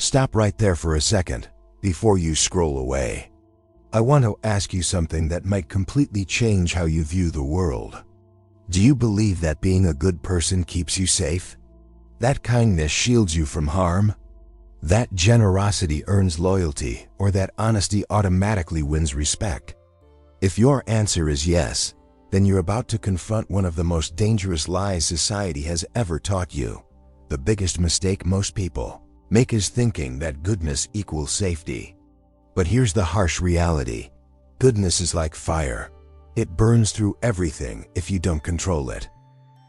Stop right there for a second, before you scroll away. I want to ask you something that might completely change how you view the world. Do you believe that being a good person keeps you safe? That kindness shields you from harm? That generosity earns loyalty, or that honesty automatically wins respect? If your answer is yes, then you're about to confront one of the most dangerous lies society has ever taught you. The biggest mistake most people make is thinking that goodness equals safety. But here's the harsh reality. Goodness is like fire. It burns through everything if you don't control it.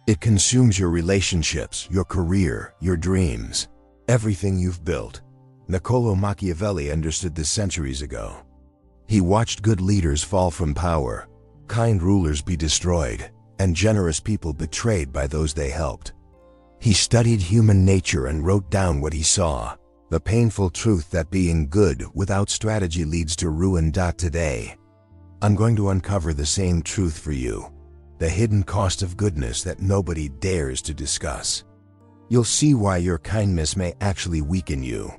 It consumes your relationships, your career, your dreams, everything you've built. Niccolò Machiavelli understood this centuries ago. He watched good leaders fall from power, kind rulers be destroyed, and generous people betrayed by those they helped. He studied human nature and wrote down what he saw, the painful truth that being good without strategy leads to ruin. Today, I'm going to uncover the same truth for you, the hidden cost of goodness that nobody dares to discuss. You'll see why your kindness may actually weaken you,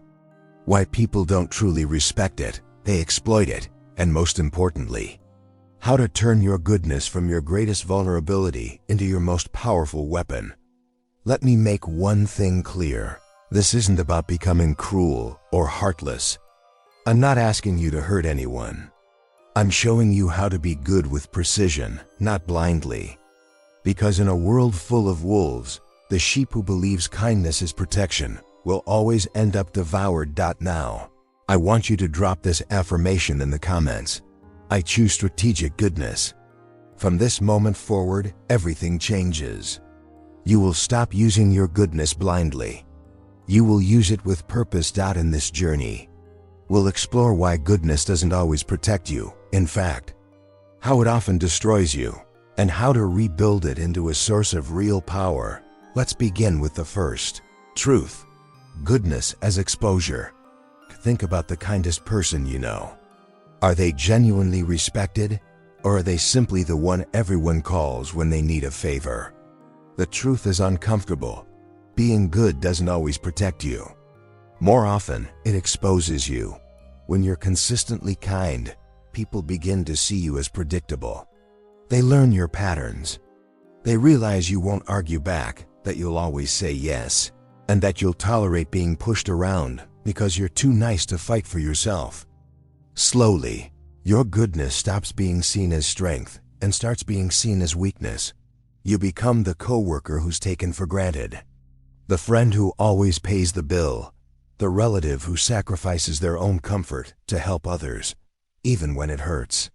why people don't truly respect it, they exploit it, and most importantly, how to turn your goodness from your greatest vulnerability into your most powerful weapon. Let me make one thing clear. This isn't about becoming cruel or heartless. I'm not asking you to hurt anyone. I'm showing you how to be good with precision, not blindly. Because in a world full of wolves, the sheep who believes kindness is protection will always end up devoured. Now, I want you to drop this affirmation in the comments. I choose strategic goodness. From this moment forward, everything changes. You will stop using your goodness blindly. You will use it with purpose. In this journey, we'll explore why goodness doesn't always protect you, in fact, how it often destroys you, and how to rebuild it into a source of real power. Let's begin with the first truth: goodness as exposure. Think about the kindest person you know. Are they genuinely respected, or are they simply the one everyone calls when they need a favor? The truth is uncomfortable. Being good doesn't always protect you. More often, it exposes you. When you're consistently kind, people begin to see you as predictable. They learn your patterns. They realize you won't argue back, that you'll always say yes, and that you'll tolerate being pushed around because you're too nice to fight for yourself. Slowly, your goodness stops being seen as strength and starts being seen as weakness. You become the coworker who's taken for granted, the friend who always pays the bill, the relative who sacrifices their own comfort to help others, even when it hurts.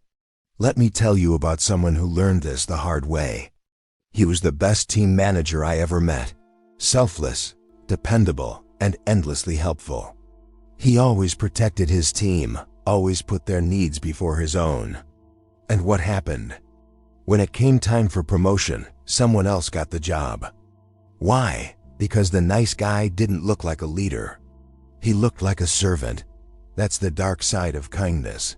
Let me tell you about someone who learned this the hard way. He was the best team manager I ever met. Selfless, dependable, and endlessly helpful. He always protected his team, always put their needs before his own. And what happened? When it came time for promotion, someone else got the job. Why? Because the nice guy didn't look like a leader. He looked like a servant. That's the dark side of kindness.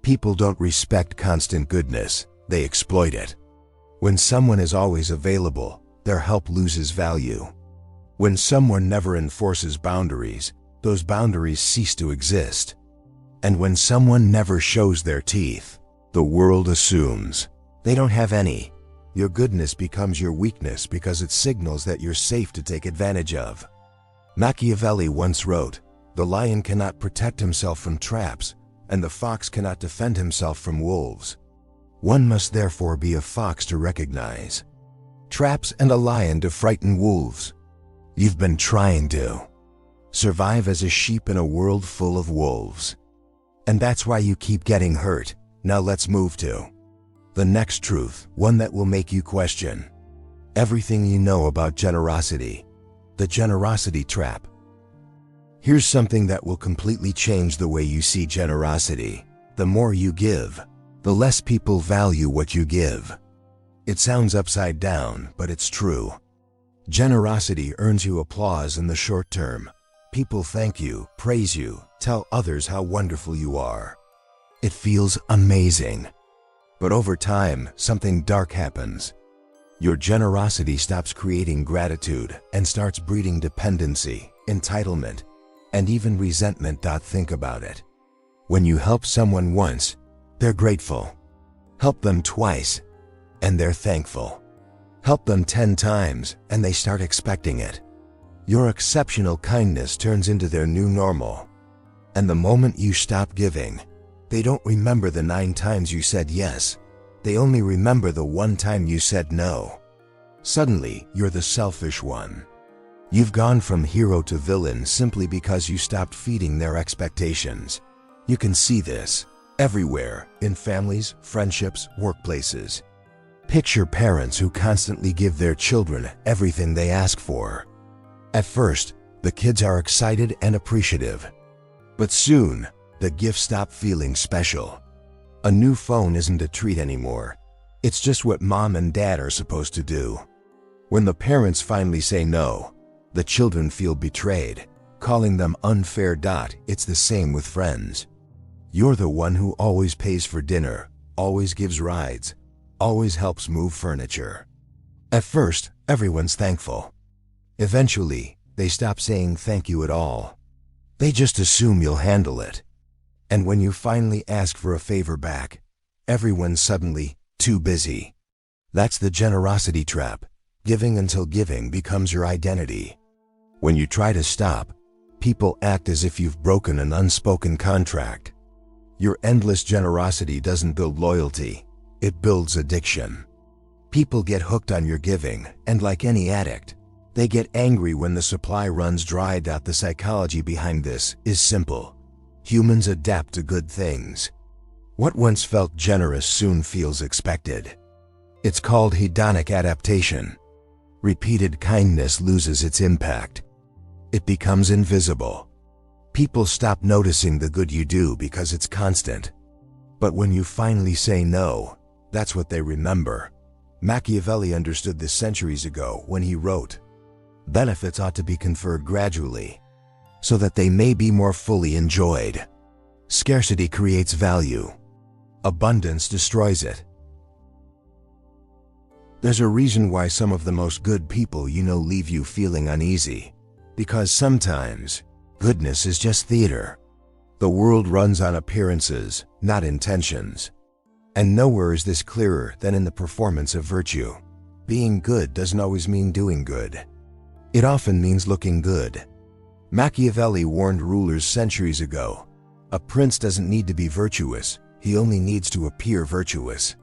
People don't respect constant goodness, they exploit it. When someone is always available, their help loses value. When someone never enforces boundaries, those boundaries cease to exist. And when someone never shows their teeth, the world assumes they don't have any. Your goodness becomes your weakness because it signals that you're safe to take advantage of. Machiavelli once wrote, "The lion cannot protect himself from traps, and the fox cannot defend himself from wolves. One must therefore be a fox to recognize traps and a lion to frighten wolves." You've been trying to survive as a sheep in a world full of wolves. And that's why you keep getting hurt. Now let's move to the next truth, one that will make you question everything you know about generosity. The generosity trap. Here's something that will completely change the way you see generosity. The more you give, the less people value what you give. It sounds upside down, but it's true. Generosity earns you applause in the short term. People thank you, praise you, tell others how wonderful you are. It feels amazing. But over time, something dark happens. Your generosity stops creating gratitude and starts breeding dependency, entitlement, and even resentment. Think about it. When you help someone once, they're grateful. Help them twice, and they're thankful. Help them 10 times, and they start expecting it. Your exceptional kindness turns into their new normal. And the moment you stop giving, they don't remember the 9 times you said yes. They only remember the 1 time you said no. Suddenly, you're the selfish one. You've gone from hero to villain simply because you stopped feeding their expectations. You can see this everywhere, in families, friendships, workplaces. Picture parents who constantly give their children everything they ask for. At first, the kids are excited and appreciative. But soon, the gifts stop feeling special. A new phone isn't a treat anymore. It's just what mom and dad are supposed to do. When the parents finally say no, the children feel betrayed, calling them unfair. It's the same with friends. You're the one who always pays for dinner, always gives rides, always helps move furniture. At first, everyone's thankful. Eventually, they stop saying thank you at all. They just assume you'll handle it. And when you finally ask for a favor back, everyone's suddenly too busy. That's the generosity trap, giving until giving becomes your identity. When you try to stop, people act as if you've broken an unspoken contract. Your endless generosity doesn't build loyalty, it builds addiction. People get hooked on your giving, and like any addict, they get angry when the supply runs dry. The psychology behind this is simple. Humans adapt to good things. What once felt generous soon feels expected. It's called hedonic adaptation. Repeated kindness loses its impact. It becomes invisible. People stop noticing the good you do because it's constant. But when you finally say no, that's what they remember. Machiavelli understood this centuries ago when he wrote, "Benefits ought to be conferred gradually, so that they may be more fully enjoyed. Scarcity creates value. Abundance destroys it." There's a reason why some of the most good people you know leave you feeling uneasy. Because sometimes, goodness is just theater. The world runs on appearances, not intentions. And nowhere is this clearer than in the performance of virtue. Being good doesn't always mean doing good. It often means looking good. Machiavelli warned rulers centuries ago, a prince doesn't need to be virtuous, he only needs to appear virtuous.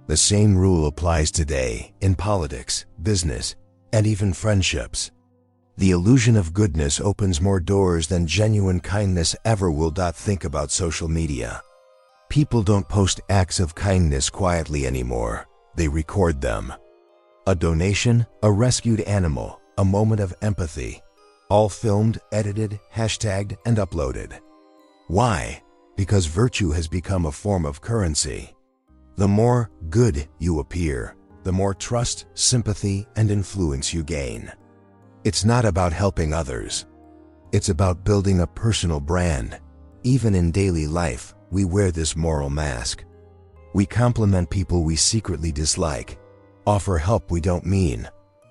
The same rule applies today in politics, business, and even friendships. The illusion of goodness opens more doors than genuine kindness ever will. Think about social media. People don't post acts of kindness quietly anymore, they record them. A donation, a rescued animal, a moment of empathy, all filmed, edited, hashtagged, and uploaded. Why? Because virtue has become a form of currency. The more good you appear, the more trust, sympathy, and influence you gain. It's not about helping others. It's about building a personal brand. Even in daily life, we wear this moral mask. We compliment people we secretly dislike, offer help we don't mean,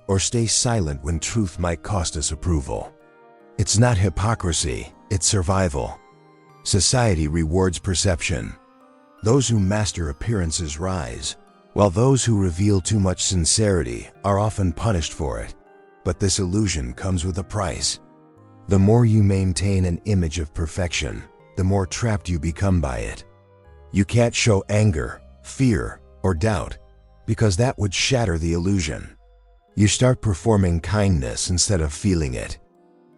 or stay silent when truth might cost us approval. It's not hypocrisy, it's survival. Society rewards perception. Those who master appearances rise, while those who reveal too much sincerity are often punished for it. But this illusion comes with a price. The more you maintain an image of perfection, the more trapped you become by it. You can't show anger, fear, or doubt, because that would shatter the illusion. You start performing kindness instead of feeling it.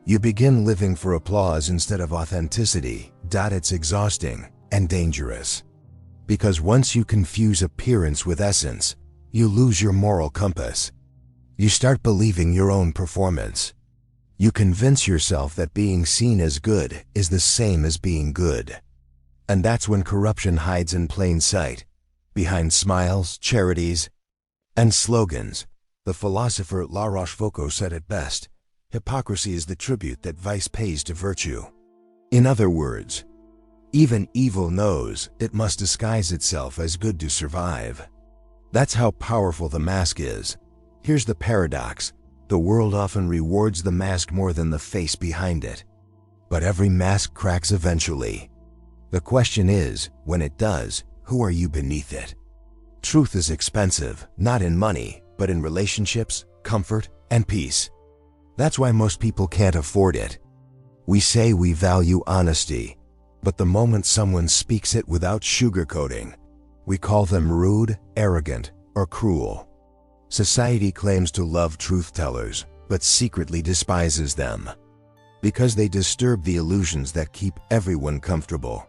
You begin living for applause instead of authenticity. It's exhausting and dangerous. Because once you confuse appearance with essence, you lose your moral compass. You start believing your own performance. You convince yourself that being seen as good is the same as being good. And that's when corruption hides in plain sight, behind smiles, charities, and slogans. The philosopher La Rochefoucauld said it best, hypocrisy is the tribute that vice pays to virtue. In other words, even evil knows it must disguise itself as good to survive. That's how powerful the mask is. Here's the paradox. The world often rewards the mask more than the face behind it. but every mask cracks eventually. The question is, when it does, who are you beneath it? Truth is expensive, not in money, but in relationships, comfort, and peace. That's why most people can't afford it. We say we value honesty, but the moment someone speaks it without sugarcoating, we call them rude, arrogant, or cruel. Society claims to love truth-tellers, but secretly despises them, because they disturb the illusions that keep everyone comfortable.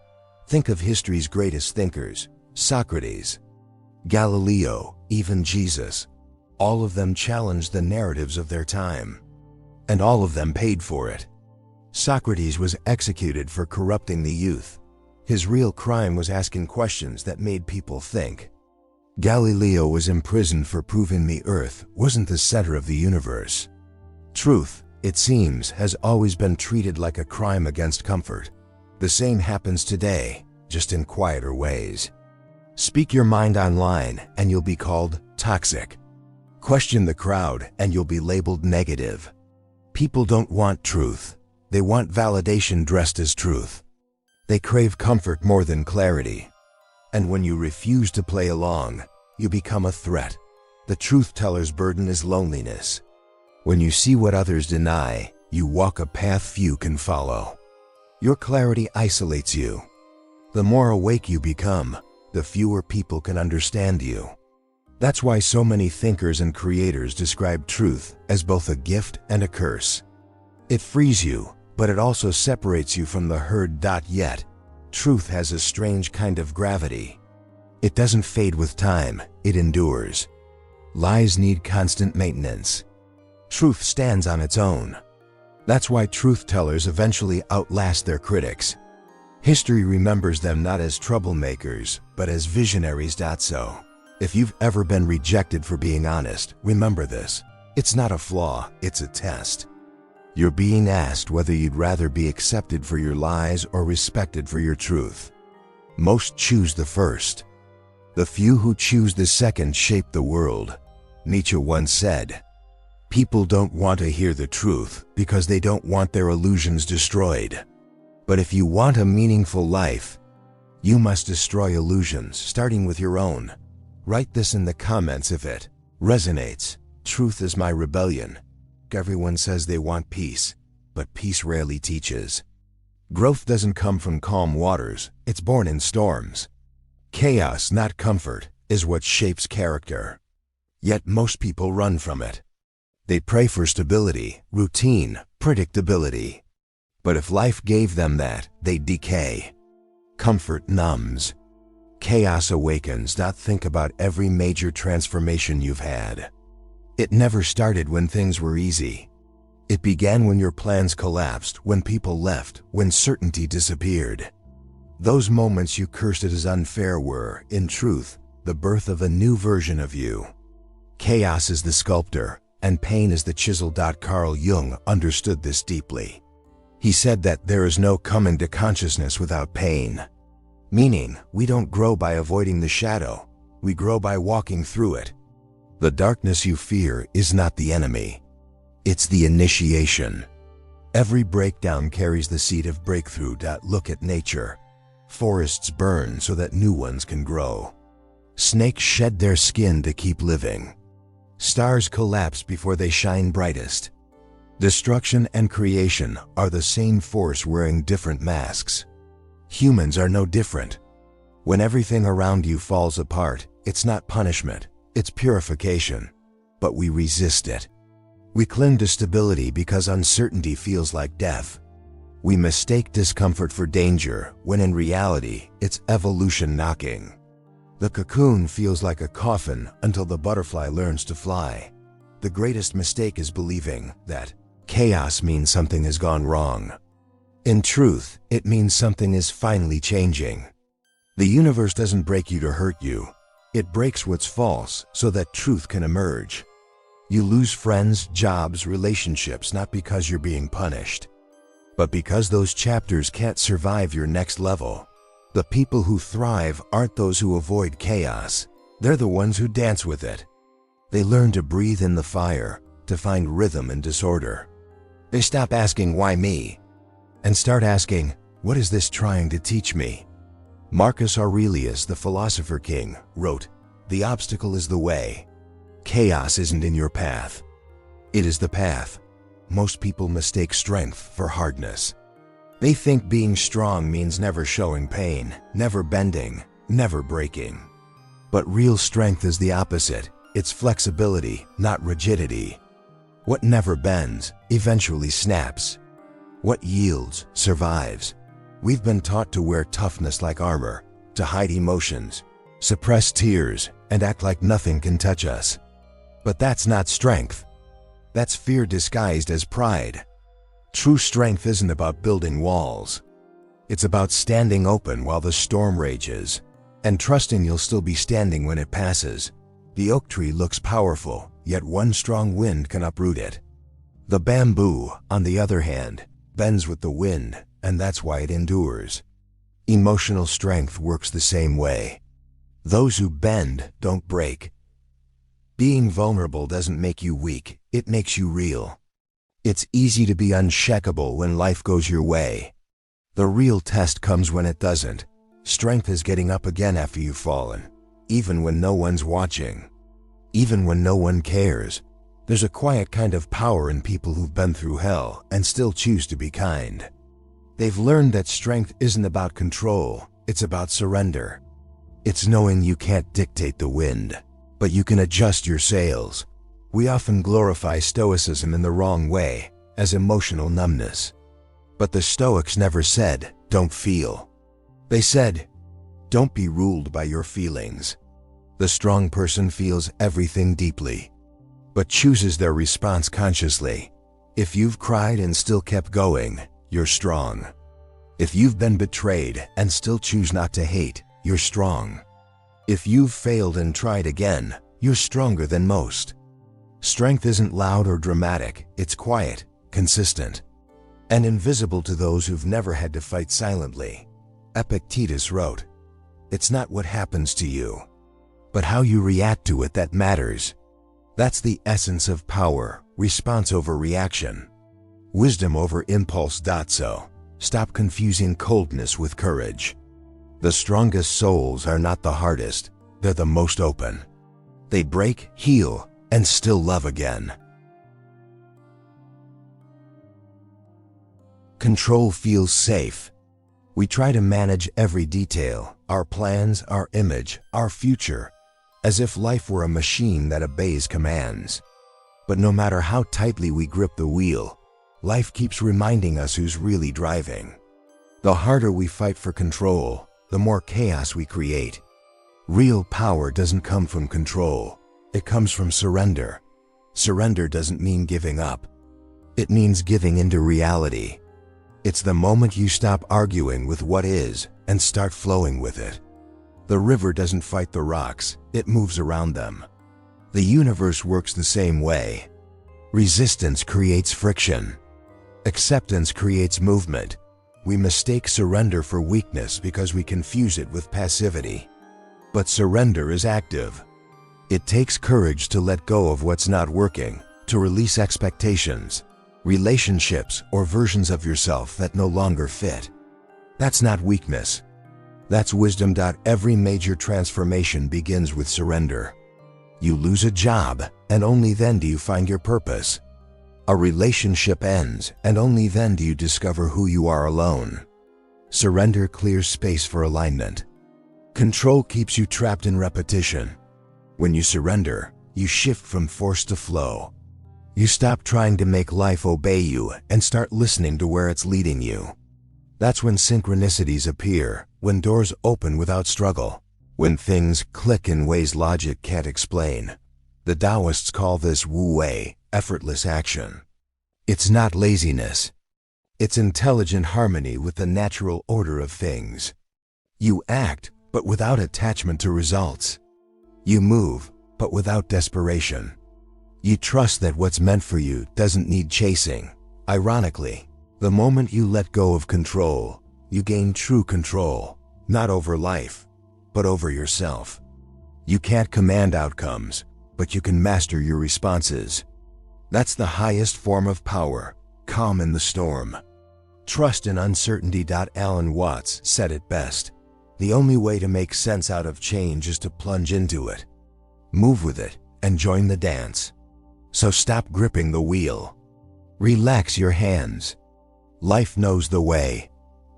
Think of history's greatest thinkers: Socrates, Galileo, even Jesus. All of them challenged the narratives of their time, and all of them paid for it. Socrates was executed for corrupting the youth. His real crime was asking questions that made people think. Galileo was imprisoned for proving the Earth wasn't the center of the universe. Truth, it seems, has always been treated like a crime against comfort. The same happens today, just in quieter ways. Speak your mind online and you'll be called toxic. Question the crowd and you'll be labeled negative. People don't want truth. They want validation dressed as truth. They crave comfort more than clarity. And when you refuse to play along, you become a threat. The truth-teller's burden is loneliness. When you see what others deny, you walk a path few can follow. Your clarity isolates you. The more awake you become, the fewer people can understand you. That's why so many thinkers and creators describe truth as both a gift and a curse. It frees you, but it also separates you from the herd. Yet, truth has a strange kind of gravity. It doesn't fade with time, it endures. Lies need constant maintenance. Truth stands on its own. That's why truth-tellers eventually outlast their critics. History remembers them not as troublemakers, but as visionaries. So, if you've ever been rejected for being honest, remember this. It's not a flaw, it's a test. You're being asked whether you'd rather be accepted for your lies or respected for your truth. Most choose the first. The few who choose the second shape the world. Nietzsche once said, "People don't want to hear the truth because they don't want their illusions destroyed. But if you want a meaningful life, you must destroy illusions, starting with your own." Write this in the comments if it resonates. Truth is my rebellion. Everyone says they want peace, but peace rarely teaches. Growth doesn't come from calm waters, it's born in storms. Chaos, not comfort, is what shapes character. Yet most people run from it. They pray for stability, routine, predictability. But if life gave them that, they'd decay. Comfort numbs. Chaos awakens. Think about every major transformation you've had. It never started when things were easy. It began when your plans collapsed, when people left, when certainty disappeared. Those moments you cursed it as unfair were, in truth, the birth of a new version of you. Chaos is the sculptor, and pain is the chisel. Carl Jung understood this deeply. He said that there is no coming to consciousness without pain. Meaning, we don't grow by avoiding the shadow, we grow by walking through it. The darkness you fear is not the enemy. It's the initiation. Every breakdown carries the seed of breakthrough. Look at nature. Forests burn so that new ones can grow. Snakes shed their skin to keep living. Stars collapse before they shine brightest. Destruction and creation are the same force wearing different masks. Humans are no different. When everything around you falls apart, it's not punishment, it's purification. But we resist it. We cling to stability because uncertainty feels like death. We mistake discomfort for danger, when in reality, it's evolution knocking. The cocoon feels like a coffin until the butterfly learns to fly. The greatest mistake is believing that chaos means something has gone wrong. In truth, it means something is finally changing. The universe doesn't break you to hurt you. It breaks what's false so that truth can emerge. You lose friends, jobs, relationships not because you're being punished, but because those chapters can't survive your next level. The people who thrive aren't those who avoid chaos. They're the ones who dance with it. They learn to breathe in the fire, to find rhythm in disorder. They stop asking, "Why me?" and start asking, what is this trying to teach me? Marcus Aurelius, the philosopher king, wrote, "The obstacle is the way. Chaos isn't in your path. It is the path." Most people mistake strength for hardness. They think being strong means never showing pain, never bending, never breaking. But real strength is the opposite. It's flexibility, not rigidity. What never bends, eventually snaps. What yields, survives. We've been taught to wear toughness like armor, to hide emotions, suppress tears, and act like nothing can touch us. But that's not strength. That's fear disguised as pride. True strength isn't about building walls. It's about standing open while the storm rages, and trusting you'll still be standing when it passes. The oak tree looks powerful, yet one strong wind can uproot it. The bamboo, on the other hand, bends with the wind, and that's why it endures. Emotional strength works the same way. Those who bend don't break. Being vulnerable doesn't make you weak, it makes you real. It's easy to be unshakable when life goes your way. The real test comes when it doesn't. Strength is getting up again after you've fallen, even when no one's watching, even when no one cares. There's a quiet kind of power in people who've been through hell and still choose to be kind. They've learned that strength isn't about control, it's about surrender. It's knowing you can't dictate the wind, but you can adjust your sails. We often glorify stoicism in the wrong way, as emotional numbness. But the Stoics never said, "Don't feel." They said, "Don't be ruled by your feelings." The strong person feels everything deeply, but chooses their response consciously. If you've cried and still kept going, you're strong. If you've been betrayed and still choose not to hate, you're strong. If you've failed and tried again, you're stronger than most. Strength isn't loud or dramatic, it's quiet, consistent, and invisible to those who've never had to fight silently. Epictetus wrote, "It's not what happens to you, but how you react to it that matters." That's the essence of power, response over reaction. Wisdom over impulse. So, stop confusing coldness with courage. The strongest souls are not the hardest, they're the most open. They break, heal, and still love again. Control feels safe. We try to manage every detail, our plans, our image, our future, as if life were a machine that obeys commands. But no matter how tightly we grip the wheel, life keeps reminding us who's really driving. The harder we fight for control, the more chaos we create. Real power doesn't come from control, it comes from surrender. Surrender doesn't mean giving up. It means giving into reality. It's the moment you stop arguing with what is and start flowing with it. The river doesn't fight the rocks, it moves around them. The universe works the same way. Resistance creates friction. Acceptance creates movement. We mistake surrender for weakness because we confuse it with passivity. But surrender is active. It takes courage to let go of what's not working, to release expectations, relationships, or versions of yourself that no longer fit. That's not weakness. That's wisdom. Every major transformation begins with surrender. You lose a job, and only then do you find your purpose. A relationship ends, and only then do you discover who you are alone. Surrender clears space for alignment. Control keeps you trapped in repetition. When you surrender, you shift from force to flow. You stop trying to make life obey you and start listening to where it's leading you. That's when synchronicities appear, when doors open without struggle, when things click in ways logic can't explain. The Taoists call this wu wei, effortless action. It's not laziness. It's intelligent harmony with the natural order of things. You act, but without attachment to results. You move, but without desperation. You trust that what's meant for you doesn't need chasing. Ironically, the moment you let go of control, you gain true control, not over life, but over yourself. You can't command outcomes, but you can master your responses. That's the highest form of power, calm in the storm. Trust in uncertainty. Alan Watts said it best. The only way to make sense out of change is to plunge into it. Move with it and join the dance. So stop gripping the wheel. Relax your hands. Life knows the way.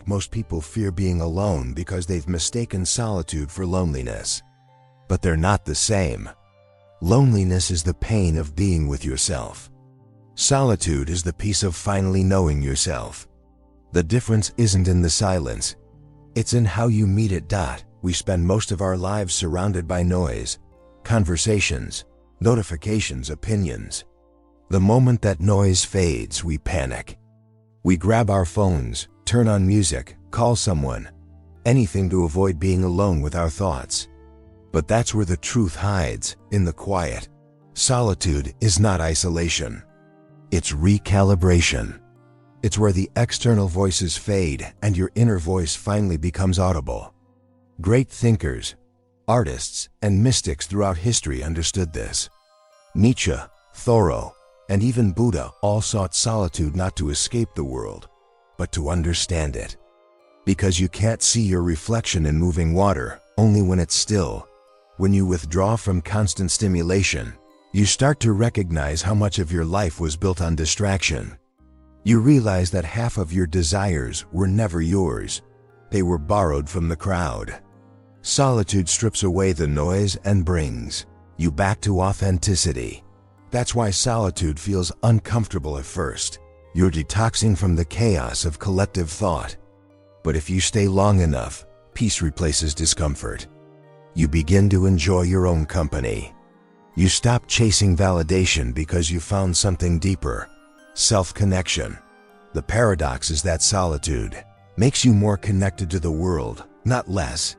Most people fear being alone because they've mistaken solitude for loneliness. But they're not the same. Loneliness is the pain of being with yourself. Solitude is the peace of finally knowing yourself. The difference isn't in the silence. It's in how you meet it. We spend most of our lives surrounded by noise, conversations, notifications, opinions. The moment that noise fades, we panic. We grab our phones, turn on music, call someone, anything to avoid being alone with our thoughts. But that's where the truth hides, in the quiet. Solitude is not isolation. It's recalibration. It's where the external voices fade and your inner voice finally becomes audible. Great thinkers, artists, and mystics throughout history understood this. Nietzsche, Thoreau, and even Buddha all sought solitude not to escape the world, but to understand it. Because you can't see your reflection in moving water, only when it's still. When you withdraw from constant stimulation, you start to recognize how much of your life was built on distraction. You realize that half of your desires were never yours. They were borrowed from the crowd. Solitude strips away the noise and brings you back to authenticity. That's why solitude feels uncomfortable at first. You're detoxing from the chaos of collective thought. But if you stay long enough, peace replaces discomfort. You begin to enjoy your own company. You stop chasing validation because you found something deeper. Self-connection. The paradox is that solitude makes you more connected to the world, not less.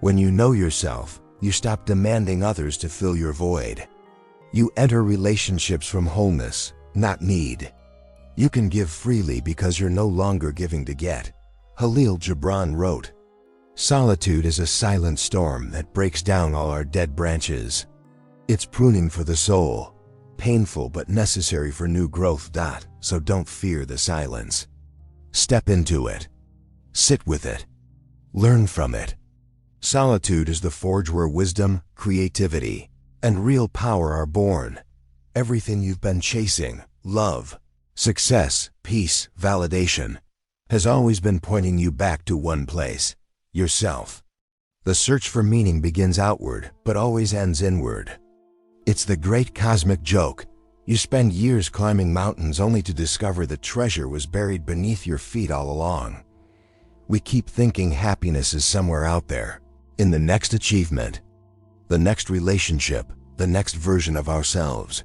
When you know yourself, you stop demanding others to fill your void. You enter relationships from wholeness, not need. You can give freely because you're no longer giving to get. Khalil Gibran wrote, "Solitude is a silent storm that breaks down all our dead branches. It's pruning for the soul, painful but necessary for new growth. So don't fear the silence. Step into it. Sit with it. Learn from it." Solitude is the forge where wisdom, creativity, and real power are born. Everything you've been chasing, love, success, peace, validation, has always been pointing you back to one place, yourself. The search for meaning begins outward, but always ends inward. It's the great cosmic joke. You spend years climbing mountains only to discover the treasure was buried beneath your feet all along. We keep thinking happiness is somewhere out there, in the next achievement, the next relationship, the next version of ourselves.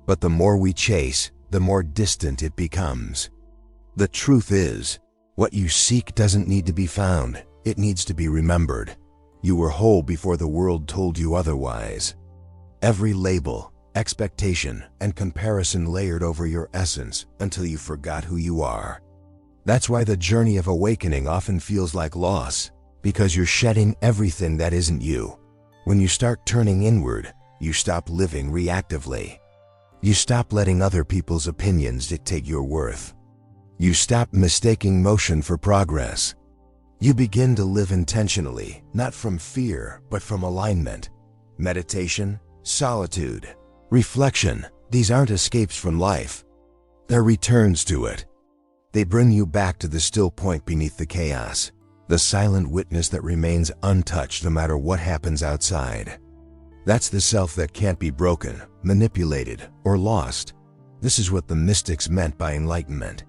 But the more we chase, the more distant it becomes. The truth is, what you seek doesn't need to be found, it needs to be remembered. You were whole before the world told you otherwise. Every label, expectation, and comparison layered over your essence until you forgot who you are. That's why the journey of awakening often feels like loss, because you're shedding everything that isn't you. When you start turning inward, you stop living reactively. You stop letting other people's opinions dictate your worth. You stop mistaking motion for progress. You begin to live intentionally, not from fear, but from alignment. Meditation, solitude, reflection, these aren't escapes from life. They're returns to it. They bring you back to the still point beneath the chaos, the silent witness that remains untouched no matter what happens outside. That's the self that can't be broken, manipulated, or lost. This is what the mystics meant by enlightenment.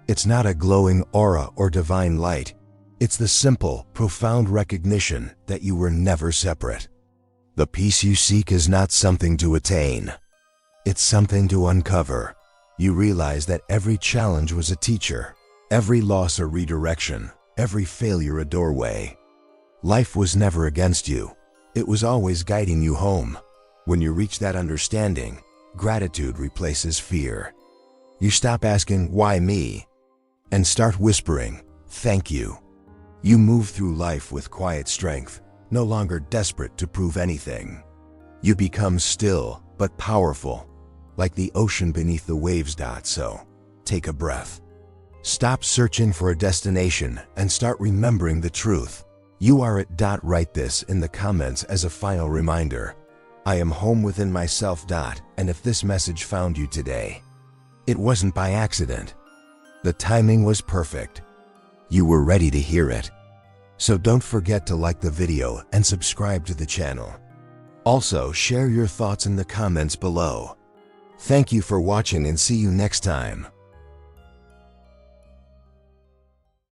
It's not a glowing aura or divine light. It's the simple, profound recognition that you were never separate. The peace you seek is not something to attain. It's something to uncover. You realize that every challenge was a teacher, every loss a redirection, every failure a doorway. Life was never against you. It was always guiding you home. When you reach that understanding, gratitude replaces fear. You stop asking, "Why me?" and start whispering, "Thank you." You move through life with quiet strength, no longer desperate to prove anything. You become still, but powerful, like the ocean beneath the waves. So, take a breath. Stop searching for a destination and start remembering the truth. You are it. Write this in the comments as a final reminder. I am home within myself. And if this message found you today, it wasn't by accident. The timing was perfect. You were ready to hear it. So don't forget to like the video and subscribe to the channel. Also, share your thoughts in the comments below. Thank you for watching and see you next time.